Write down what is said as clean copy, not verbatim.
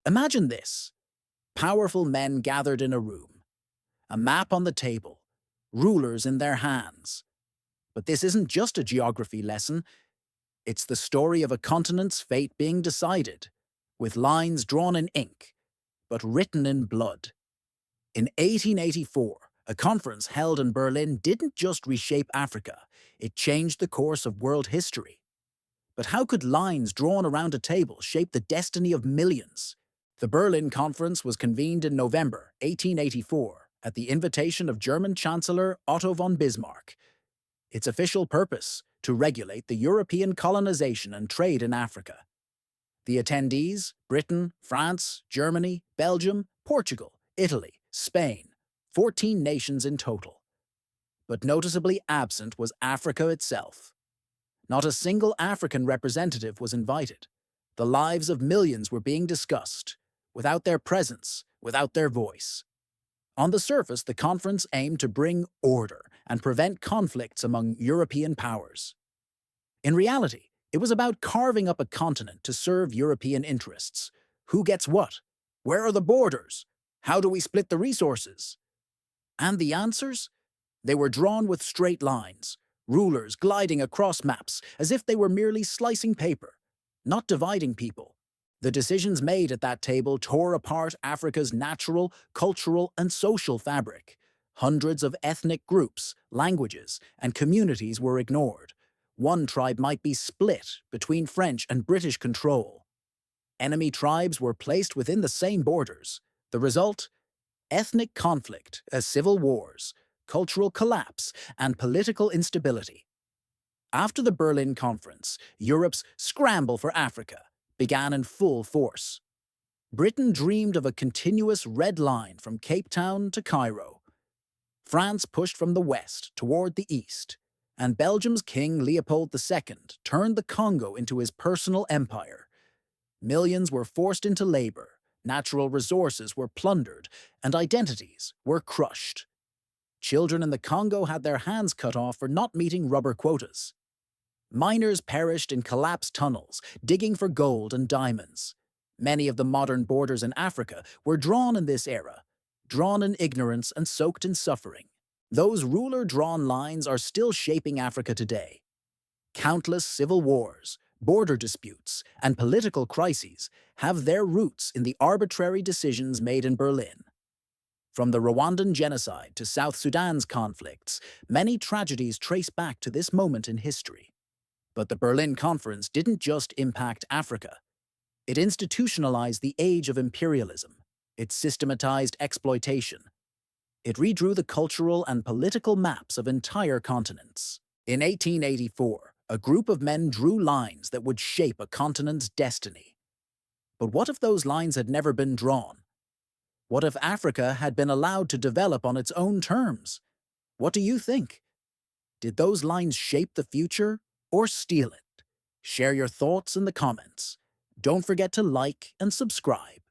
Imagine this. Powerful men gathered in a room, a map on the table, rulers in their hands. But this isn't just a geography lesson, it's the story of a continent's fate being decided, with lines drawn in ink, but written in blood. In 1884, a conference held in Berlin didn't just reshape Africa, it changed the course of world history. But how could lines drawn around a table shape the destiny of millions? The Berlin Conference was convened in November 1884 at the invitation of German Chancellor Otto von Bismarck. Its official purpose, to regulate the European colonization and trade in Africa. The attendees, Britain, France, Germany, Belgium, Portugal, Italy, Spain, 14 nations in total. But noticeably absent was Africa itself. Not a single African representative was invited. The lives of millions were being discussed, without their presence, without their voice. On the surface, the conference aimed to bring order and prevent conflicts among European powers. In reality, it was about carving up a continent to serve European interests. Who gets what? Where are the borders? How do we split the resources? And the answers? They were drawn with straight lines, rulers gliding across maps as if they were merely slicing paper, not dividing people. The decisions made at that table tore apart Africa's natural, cultural, and social fabric. Hundreds of ethnic groups, languages, and communities were ignored. One tribe might be split between French and British control. Enemy tribes were placed within the same borders. The result? Ethnic conflict, civil wars, cultural collapse, and political instability. After the Berlin Conference, Europe's scramble for Africa began in full force. Britain dreamed of a continuous red line from Cape Town to Cairo. France pushed from the west toward the east, and Belgium's King Leopold II turned the Congo into his personal empire. Millions were forced into labor, natural resources were plundered, and identities were crushed. Children in the Congo had their hands cut off for not meeting rubber quotas. Miners perished in collapsed tunnels, digging for gold and diamonds. Many of the modern borders in Africa were drawn in this era, drawn in ignorance and soaked in suffering. Those ruler-drawn lines are still shaping Africa today. Countless civil wars, border disputes, and political crises have their roots in the arbitrary decisions made in Berlin. From the Rwandan genocide to South Sudan's conflicts, many tragedies trace back to this moment in history. But the Berlin Conference didn't just impact Africa. It institutionalized the age of imperialism. It systematized exploitation. It redrew the cultural and political maps of entire continents. In 1884, a group of men drew lines that would shape a continent's destiny. But what if those lines had never been drawn? What if Africa had been allowed to develop on its own terms? What do you think? Did those lines shape the future or steal it? Share your thoughts in the comments. Don't forget to like and subscribe.